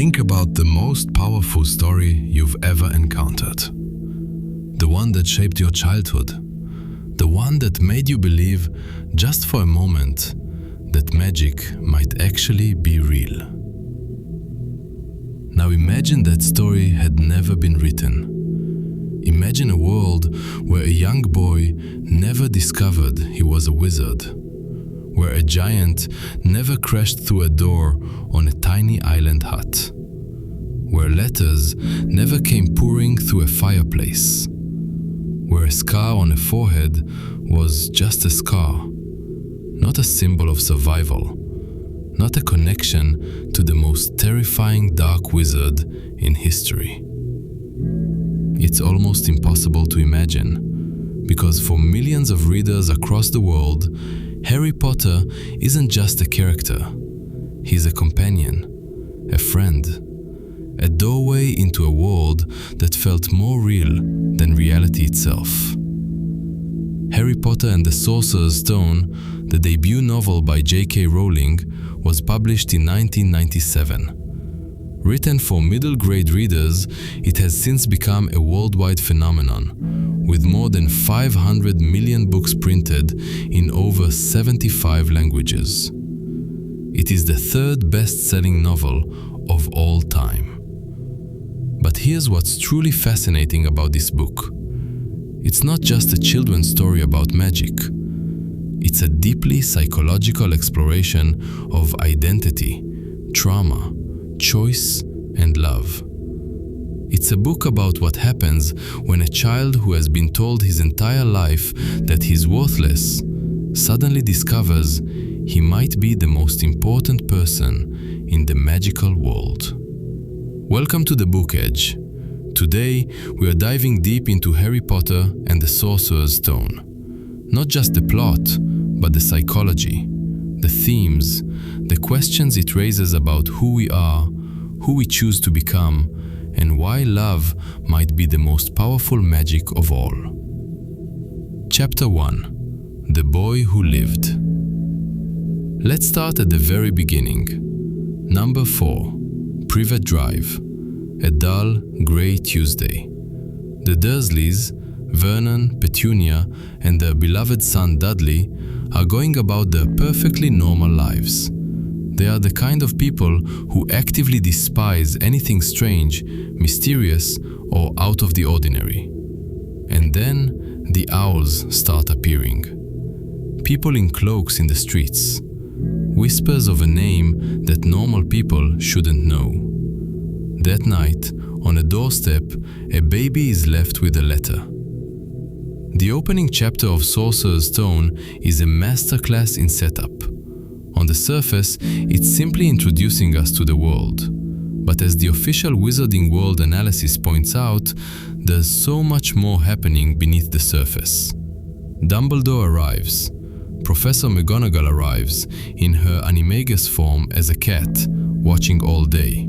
Think about the most powerful story you've ever encountered. The one that shaped your childhood. The one that made you believe, just for a moment, that magic might actually be real. Now imagine that story had never been written. Imagine a world where a young boy never discovered he was a wizard, where a giant never crashed through a door on a tiny island hut, where letters never came pouring through a fireplace, where a scar on a forehead was just a scar, not a symbol of survival, not a connection to the most terrifying dark wizard in history. It's almost impossible to imagine, because for millions of readers across the world, Harry Potter isn't just a character. He's a companion, a friend, a doorway into a world that felt more real than reality itself. Harry Potter and the Sorcerer's Stone, the debut novel by J.K. Rowling, was published in 1997. Written for middle-grade readers, it has since become a worldwide phenomenon, with more than 500 million books printed in over 75 languages. It is the third best-selling novel of all time. But here's what's truly fascinating about this book. It's not just a children's story about magic. It's a deeply psychological exploration of identity, trauma, choice, and love. It's a book about what happens when a child who has been told his entire life that he's worthless suddenly discovers he might be the most important person in the magical world. Welcome to the Book Edge. Today, we are diving deep into Harry Potter and the Sorcerer's Stone. Not just the plot, but the psychology, the themes, the questions it raises about who we are, who we choose to become, and why love might be the most powerful magic of all. Chapter 1. The Boy Who Lived. Let's start at the very beginning. Number 4. Privet Drive. A dull, grey Tuesday. The Dursleys, Vernon, Petunia, and their beloved son Dudley, are going about their perfectly normal lives. They are the kind of people who actively despise anything strange, mysterious, or out of the ordinary. And then the owls start appearing. People in cloaks in the streets. Whispers of a name that normal people shouldn't know. That night, on a doorstep, a baby is left with a letter. The opening chapter of Sorcerer's Stone is a masterclass in setup. On the surface, it's simply introducing us to the world. But as the official Wizarding World analysis points out, there's so much more happening beneath the surface. Dumbledore arrives. Professor McGonagall arrives in her animagus form as a cat, watching all day.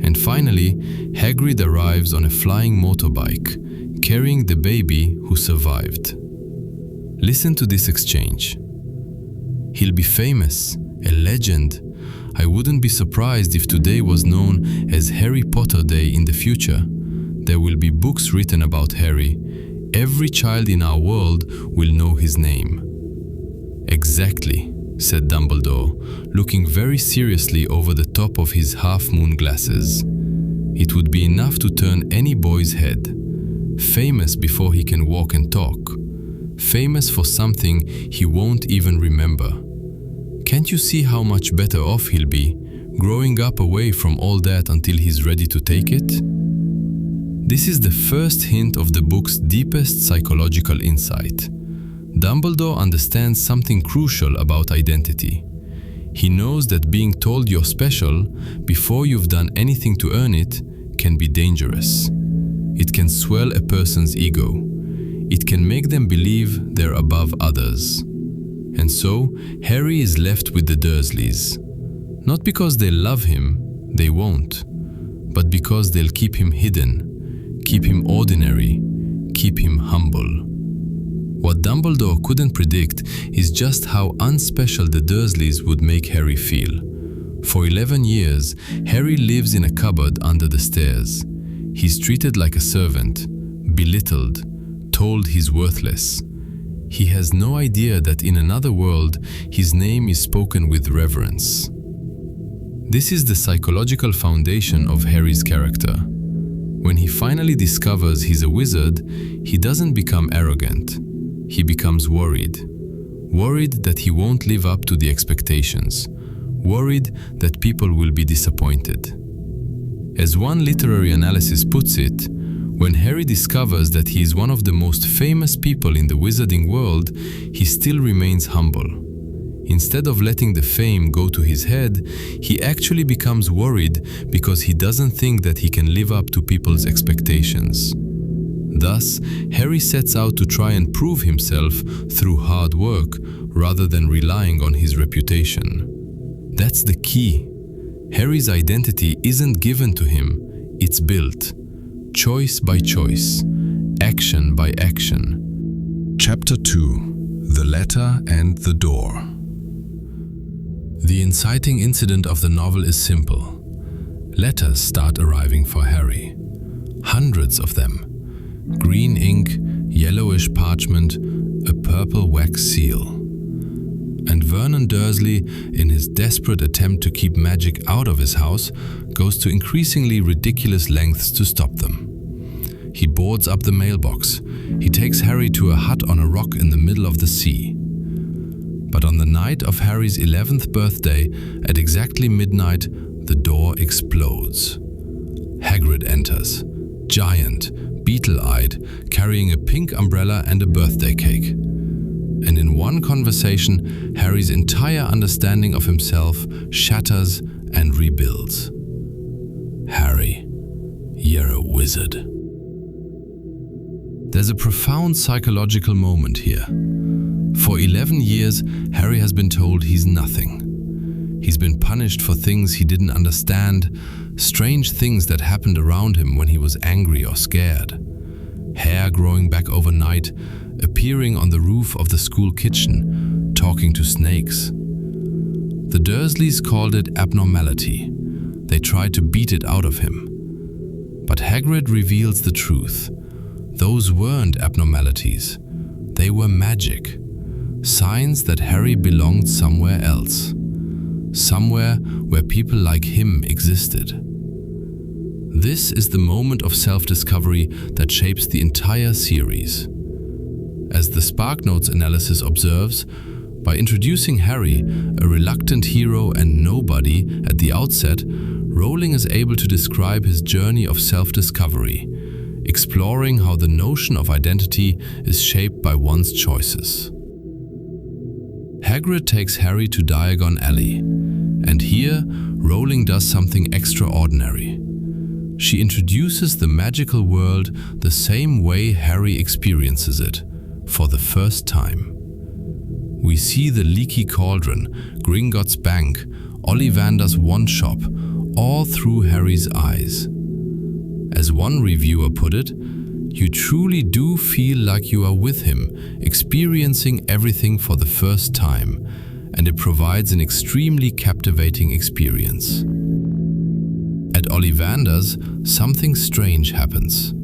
And finally, Hagrid arrives on a flying motorbike, carrying the baby who survived. Listen to this exchange. He'll be famous, a legend. I wouldn't be surprised if today was known as Harry Potter Day in the future. There will be books written about Harry. Every child in our world will know his name. Exactly, said Dumbledore, looking very seriously over the top of his half-moon glasses. It would be enough to turn any boy's head. Famous before he can walk and talk. Famous for something he won't even remember. Can't you see how much better off he'll be, growing up away from all that until he's ready to take it? This is the first hint of the book's deepest psychological insight. Dumbledore understands something crucial about identity. He knows that being told you're special before you've done anything to earn it can be dangerous. It can swell a person's ego. It can make them believe they're above others. And so, Harry is left with the Dursleys. Not because they love him, they won't, but because they'll keep him hidden, keep him ordinary, keep him humble. What Dumbledore couldn't predict is just how unspecial the Dursleys would make Harry feel. For 11 years, Harry lives in a cupboard under the stairs. He's treated like a servant, belittled, told he's worthless. He has no idea that in another world, his name is spoken with reverence. This is the psychological foundation of Harry's character. When he finally discovers he's a wizard, he doesn't become arrogant. He becomes worried. Worried that he won't live up to the expectations. Worried that people will be disappointed. As one literary analysis puts it, when Harry discovers that he is one of the most famous people in the wizarding world, he still remains humble. Instead of letting the fame go to his head, he actually becomes worried because he doesn't think that he can live up to people's expectations. Thus, Harry sets out to try and prove himself through hard work rather than relying on his reputation. That's the key. Harry's identity isn't given to him, it's built. Choice by choice, action by action. Chapter 2: The Letter and the Door. The inciting incident of the novel is simple. Letters start arriving for Harry. Hundreds of them. Green ink, yellowish parchment, a purple wax seal. And Vernon Dursley, in his desperate attempt to keep magic out of his house, goes to increasingly ridiculous lengths to stop them. He boards up the mailbox. He takes Harry to a hut on a rock in the middle of the sea. But on the night of Harry's 11th birthday, at exactly midnight, the door explodes. Hagrid enters, giant, beetle-eyed, carrying a pink umbrella and a birthday cake. And in one conversation, Harry's entire understanding of himself shatters and rebuilds. Harry, you're a wizard. There's a profound psychological moment here. For 11 years, Harry has been told he's nothing. He's been punished for things he didn't understand, strange things that happened around him when he was angry or scared. Hair growing back overnight, appearing on the roof of the school kitchen, talking to snakes. The Dursleys called it abnormality. They tried to beat it out of him. But Hagrid reveals the truth. Those weren't abnormalities. They were magic. Signs that Harry belonged somewhere else. Somewhere where people like him existed. This is the moment of self-discovery that shapes the entire series. As the SparkNotes analysis observes, by introducing Harry, a reluctant hero and nobody, at the outset, Rowling is able to describe his journey of self-discovery, exploring how the notion of identity is shaped by one's choices. Hagrid takes Harry to Diagon Alley, and here, Rowling does something extraordinary. She introduces the magical world the same way Harry experiences it, for the first time. We see the leaky cauldron, Gringotts Bank, Ollivander's wand shop, all through Harry's eyes. As one reviewer put it, you truly do feel like you are with him, experiencing everything for the first time, and it provides an extremely captivating experience. At Ollivander's, something strange happens.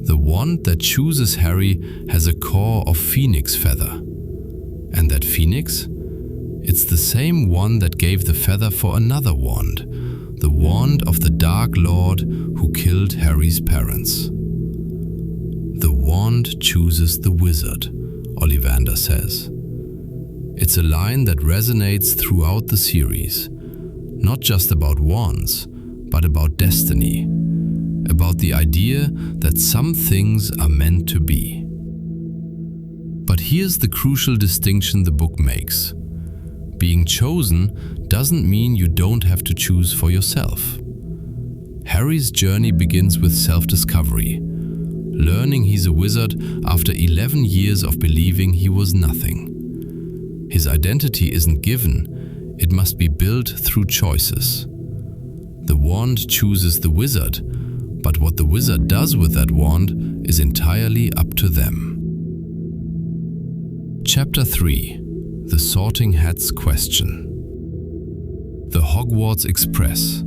The wand that chooses Harry has a core of phoenix feather. And that phoenix? It's the same one that gave the feather for another wand, the wand of the Dark Lord who killed Harry's parents. The wand chooses the wizard, Ollivander says. It's a line that resonates throughout the series, not just about wands, but about destiny, about the idea that some things are meant to be. But here's the crucial distinction the book makes. Being chosen doesn't mean you don't have to choose for yourself. Harry's journey begins with self-discovery, learning he's a wizard after 11 years of believing he was nothing. His identity isn't given, it must be built through choices. The wand chooses the wizard, but what the wizard does with that wand is entirely up to them. Chapter 3: The Sorting Hat's Question. The Hogwarts Express,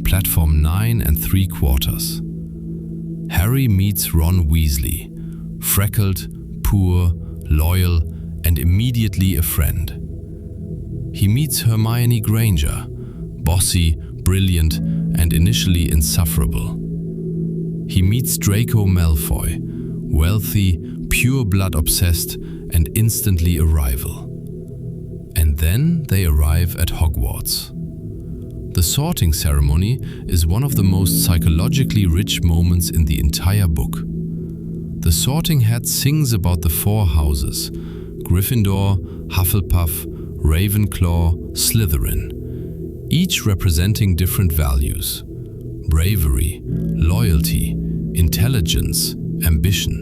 platform 9 3/4. Harry meets Ron Weasley, freckled, poor, loyal, and immediately a friend. He meets Hermione Granger, bossy, brilliant, and initially insufferable. He meets Draco Malfoy, wealthy, pure blood obsessed, and instantly a rival. And then they arrive at Hogwarts. The sorting ceremony is one of the most psychologically rich moments in the entire book. The sorting hat sings about the 4 houses: Gryffindor, Hufflepuff, Ravenclaw, Slytherin, each representing different values: bravery, loyalty, intelligence, ambition.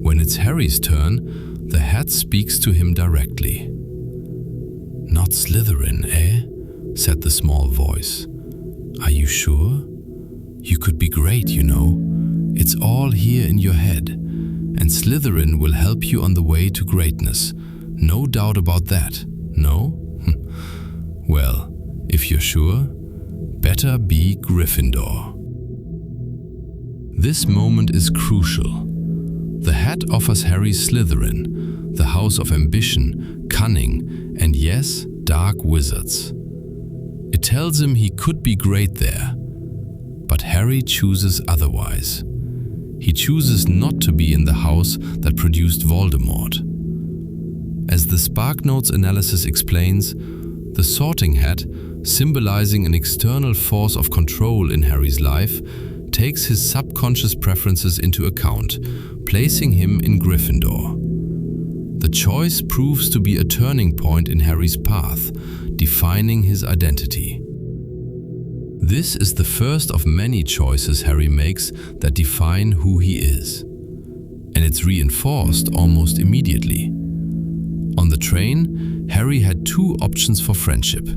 When it's Harry's turn, the hat speaks to him directly. "Not Slytherin, eh?" said the small voice. "Are you sure? You could be great, you know. It's all here in your head, and Slytherin will help you on the way to greatness. No doubt about that, no? Well, if you're sure, better be Gryffindor." This moment is crucial. The hat offers Harry Slytherin, the house of ambition, cunning, and yes, dark wizards. It tells him he could be great there. But Harry chooses otherwise. He chooses not to be in the house that produced Voldemort. As the SparkNotes analysis explains, the sorting hat, symbolizing an external force of control in Harry's life, takes his subconscious preferences into account, placing him in Gryffindor. The choice proves to be a turning point in Harry's path, defining his identity. This is the first of many choices Harry makes that define who he is. And it's reinforced almost immediately. On the train, Harry had 2 options for friendship: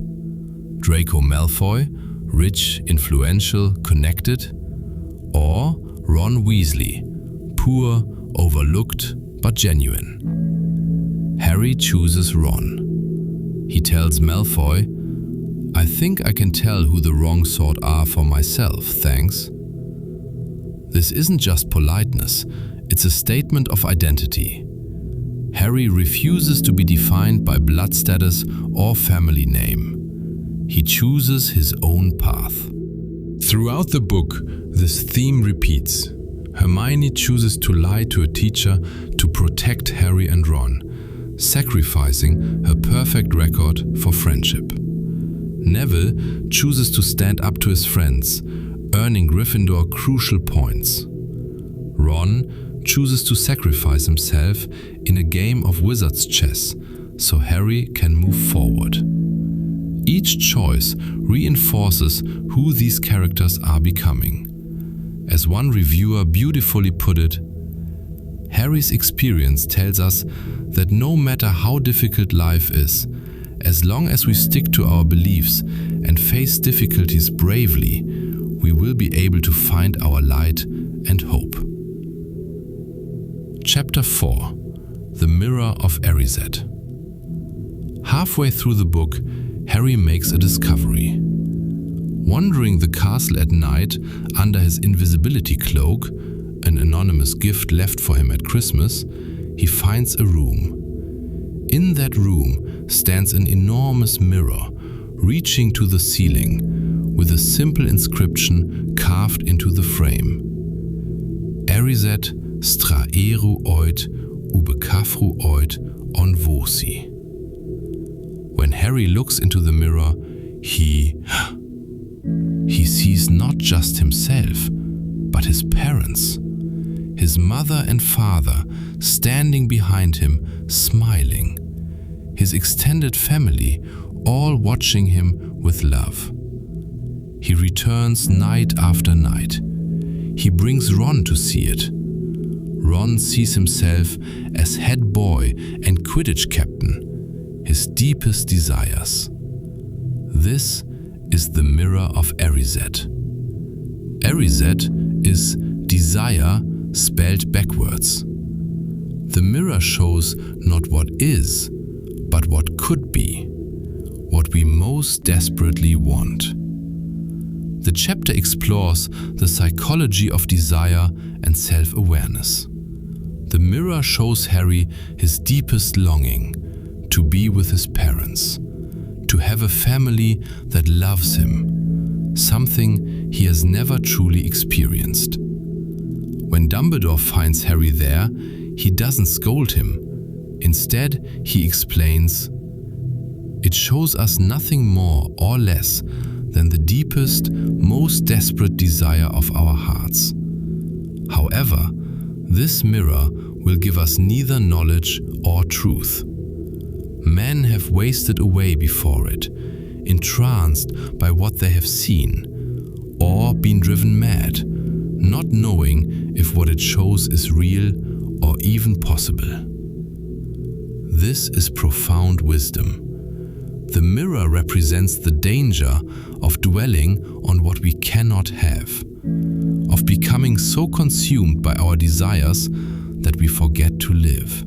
Draco Malfoy, rich, influential, connected, or Ron Weasley, poor, overlooked, but genuine. Harry chooses Ron. He tells Malfoy, "I think I can tell who the wrong sort are for myself, thanks." This isn't just politeness, it's a statement of identity. Harry refuses to be defined by blood status or family name. He chooses his own path. Throughout the book, this theme repeats. Hermione chooses to lie to a teacher to protect Harry and Ron, sacrificing her perfect record for friendship. Neville chooses to stand up to his friends, earning Gryffindor crucial points. Ron chooses to sacrifice himself in a game of wizard's chess so Harry can move forward. Each choice reinforces who these characters are becoming. As one reviewer beautifully put it, Harry's experience tells us that no matter how difficult life is, as long as we stick to our beliefs and face difficulties bravely, we will be able to find our light and hope. Chapter 4: The Mirror of Erised. Halfway through the book, Harry makes a discovery. Wandering the castle at night under his invisibility cloak, an anonymous gift left for him at Christmas, he finds a room. In that room stands an enormous mirror, reaching to the ceiling, with a simple inscription carved into the frame. Erised straeru oid ubecafru oid on voci. When Harry looks into the mirror, he sees not just himself, but his parents, his mother and father standing behind him, smiling, his extended family all watching him with love. He returns night after night. He brings Ron to see it. Ron sees himself as head boy and Quidditch captain, his deepest desires. This is the mirror of Erised. Erised is desire spelled backwards. The mirror shows not what is, but what could be. what we most desperately want. The chapter explores the psychology of desire and self-awareness. The mirror shows Harry his deepest longing, to be with his parents, to have a family that loves him, something he has never truly experienced. When Dumbledore finds Harry there, he doesn't scold him. Instead, he explains, "It shows us nothing more or less than the deepest, most desperate desire of our hearts. However, this mirror will give us neither knowledge or truth. Men have wasted away before it, entranced by what they have seen, or been driven mad, not knowing if what it shows is real or even possible." This is profound wisdom. The mirror represents the danger of dwelling on what we cannot have, of becoming so consumed by our desires that we forget to live.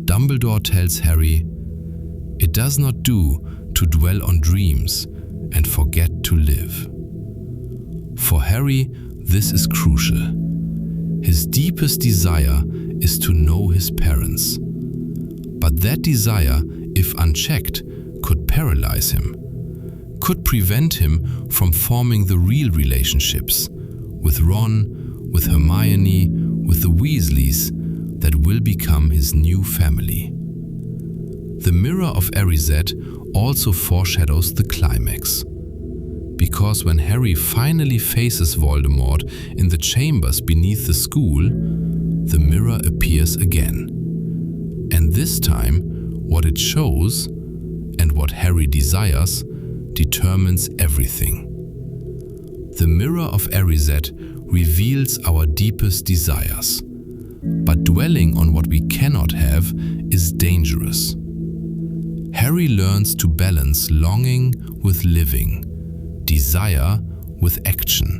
Dumbledore tells Harry, "It does not do to dwell on dreams and forget to live." For Harry, this is crucial. His deepest desire is to know his parents. But that desire, if unchecked, could paralyze him, could prevent him from forming the real relationships with Ron, with Hermione, with the Weasleys that will become his new family. The Mirror of Erised also foreshadows the climax. Because when Harry finally faces Voldemort in the chambers beneath the school, the mirror appears again. And this time, what it shows and what Harry desires determines everything. The Mirror of Erised reveals our deepest desires, but dwelling on what we cannot have is dangerous. Harry learns to balance longing with living, desire with action.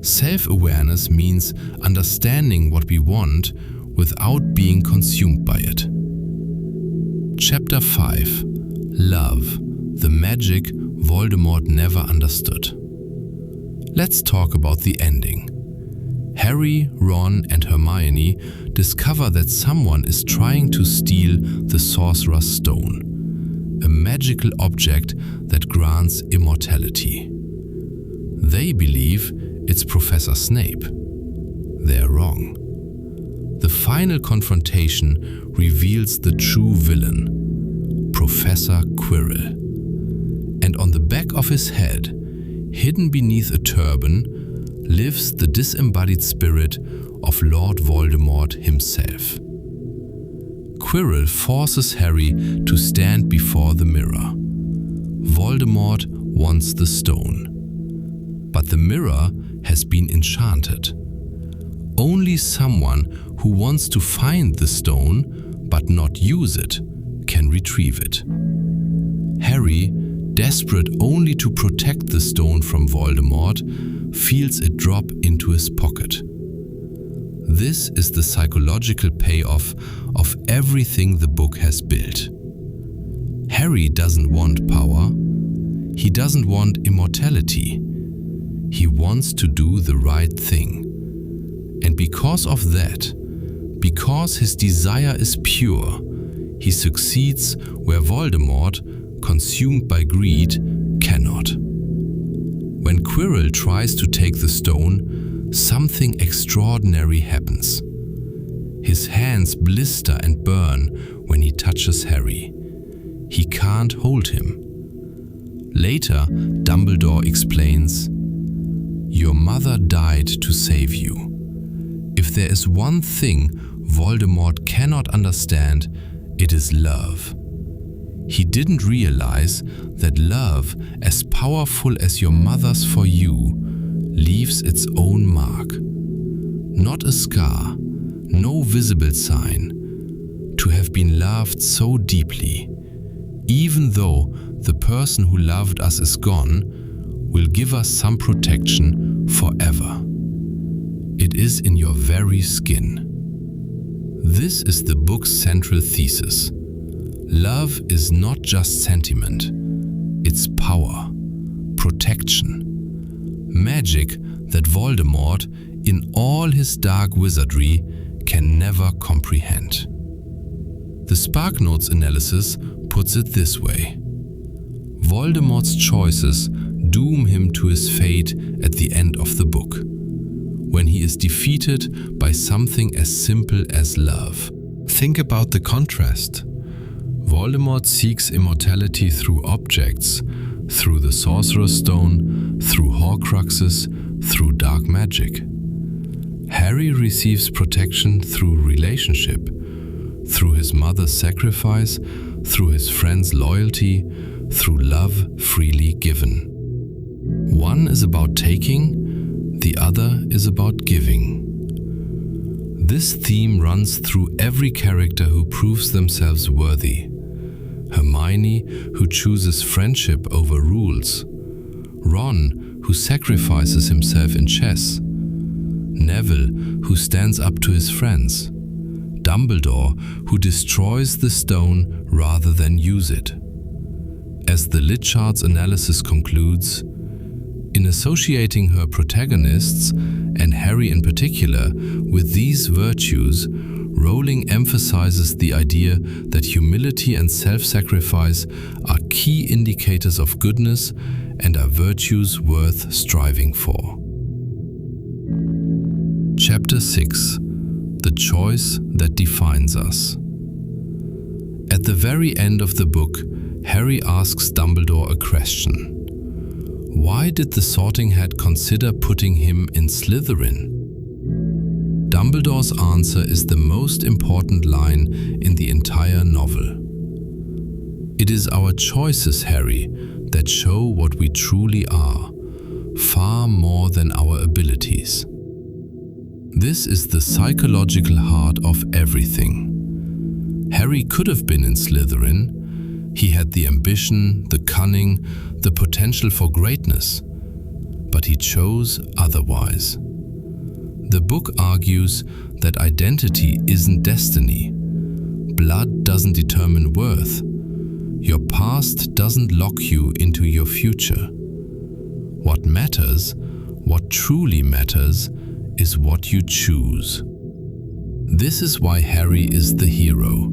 Self-awareness means understanding what we want without being consumed by it. Chapter 5: Love, the magic Voldemort never understood. Let's talk about the ending. Harry, Ron, and Hermione discover that someone is trying to steal the Sorcerer's Stone, a magical object that grants immortality. They believe it's Professor Snape. They're wrong. The final confrontation reveals the true villain, Professor Quirrell. And on the back of his head, hidden beneath a turban, lives the disembodied spirit of Lord Voldemort himself. Quirrell forces Harry to stand before the mirror. Voldemort wants the stone. But the mirror has been enchanted. Only someone who wants to find the stone but not use it can retrieve it. Harry, desperate only to protect the stone from Voldemort, feels it drop into his pocket. This is the psychological payoff of everything the book has built. Harry doesn't want power. He doesn't want immortality. He wants to do the right thing. And because of that, because his desire is pure, he succeeds where Voldemort, consumed by greed, cannot. When Quirrell tries to take the stone, something extraordinary happens. His hands blister and burn when he touches Harry. He can't hold him. Later, Dumbledore explains, "Your mother died to save you. If there is one thing Voldemort cannot understand, it is love. He didn't realize that love, as powerful as your mother's for you, leaves its own mark. Not a scar, no visible sign. To have been loved so deeply, even though the person who loved us is gone, will give us some protection forever. It is in your very skin." This is the book's central thesis. Love is not just sentiment, it's power, protection, magic that Voldemort, in all his dark wizardry, can never comprehend. The SparkNotes analysis puts it this way. Voldemort's choices doom him to his fate at the end of the book, when he is defeated by something as simple as love. Think about the contrast. Voldemort seeks immortality through objects, through the Sorcerer's Stone, through Horcruxes, through dark magic. Harry receives protection through relationship, through his mother's sacrifice, through his friend's loyalty, through love freely given. One is about taking, the other is about giving. This theme runs through every character who proves themselves worthy. Hermione, who chooses friendship over rules. Ron, who sacrifices himself in chess. Neville, who stands up to his friends. Dumbledore, who destroys the stone rather than use it. As the Lit Chart's analysis concludes, in associating her protagonists, and Harry in particular, with these virtues, Rowling emphasizes the idea that humility and self-sacrifice are key indicators of goodness and are virtues worth striving for. Chapter 6: The Choice That Defines Us. At the very end of the book, Harry asks Dumbledore a question. Why did the Sorting Hat consider putting him in Slytherin? Dumbledore's answer is the most important line in the entire novel. It is our choices, Harry, that show what we truly are, far more than our abilities. This is the psychological heart of everything. Harry could have been in Slytherin. He had the ambition, the cunning, the potential for greatness, but he chose otherwise. The book argues that identity isn't destiny. Blood doesn't determine worth. Your past doesn't lock you into your future. What matters, what truly matters, is what you choose. This is why Harry is the hero.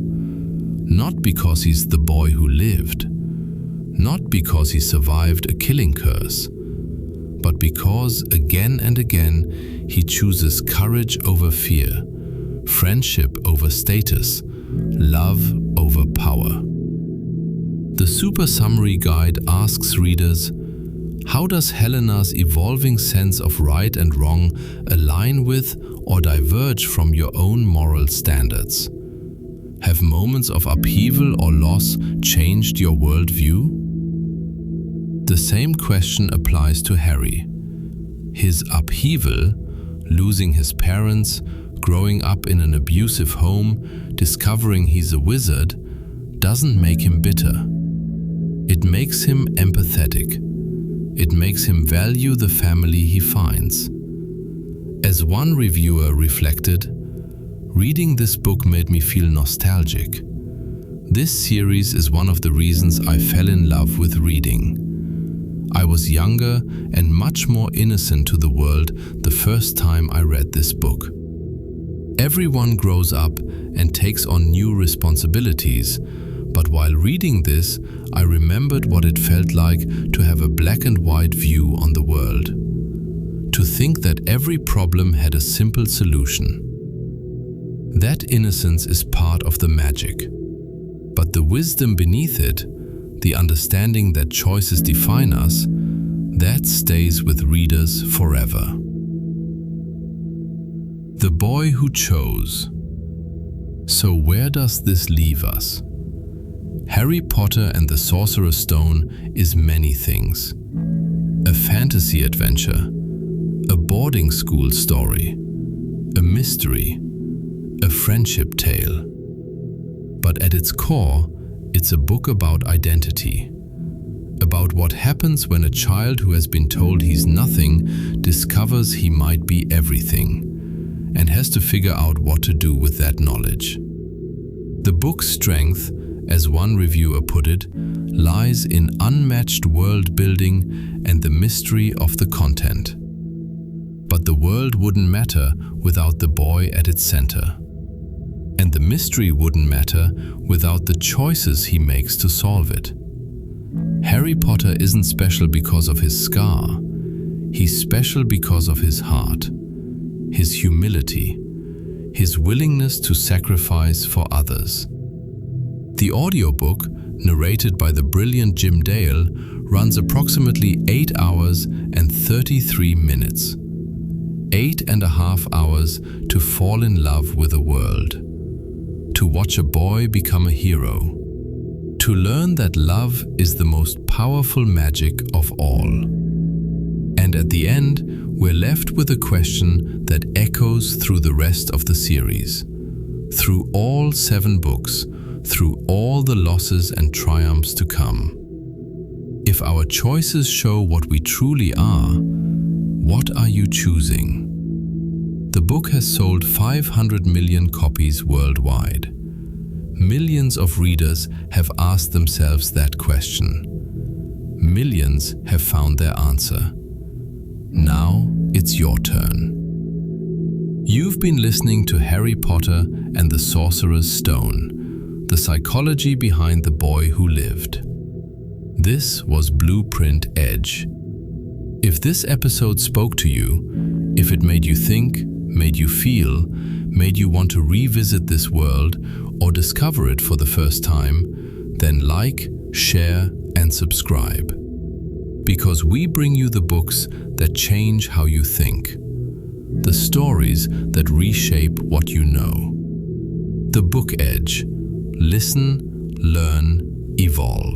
Not because he's the boy who lived, not because he survived a killing curse, but because again and again he chooses courage over fear, friendship over status, love over power. The Super Summary Guide asks readers, how does Helena's evolving sense of right and wrong align with or diverge from your own moral standards? Have moments of upheaval or loss changed your worldview? The same question applies to Harry. His upheaval, losing his parents, growing up in an abusive home, discovering he's a wizard, doesn't make him bitter. It makes him empathetic. It makes him value the family he finds. As one reviewer reflected, reading this book made me feel nostalgic. This series is one of the reasons I fell in love with reading. I was younger and much more innocent to the world the first time I read this book. Everyone grows up and takes on new responsibilities, but while reading this, I remembered what it felt like to have a black and white view on the world. To think that every problem had a simple solution. That innocence is part of the magic. But the wisdom beneath it, the understanding that choices define us, that stays with readers forever. The Boy Who Chose. So where does this leave us? Harry Potter and the Sorcerer's Stone is many things. A fantasy adventure, a boarding school story, a mystery, a friendship tale. But at its core, it's a book about identity. About what happens when a child who has been told he's nothing discovers he might be everything, and has to figure out what to do with that knowledge. The book's strength, as one reviewer put it, lies in unmatched world building and the mystery of the content. But the world wouldn't matter without the boy at its center. And the mystery wouldn't matter without the choices he makes to solve it. Harry Potter isn't special because of his scar. He's special because of his heart, his humility, his willingness to sacrifice for others. The audiobook, narrated by the brilliant Jim Dale, runs approximately 8 hours and 33 minutes. 8.5 hours to fall in love with a world. To watch a boy become a hero. To learn that love is the most powerful magic of all. And at the end, we're left with a question that echoes through the rest of the series. Through all 7 books, through all the losses and triumphs to come. If our choices show what we truly are, what are you choosing? The book has sold 500 million copies worldwide. Millions of readers have asked themselves that question. Millions have found their answer. Now it's your turn. You've been listening to Harry Potter and the Sorcerer's Stone, the psychology behind the boy who lived. This was Blueprint Edge. If this episode spoke to you, if it made you think, made you feel, made you want to revisit this world or discover it for the first time, then like, share, and subscribe. Because we bring you the books that change how you think, the stories that reshape what you know. The Book Edge. Listen, learn, evolve.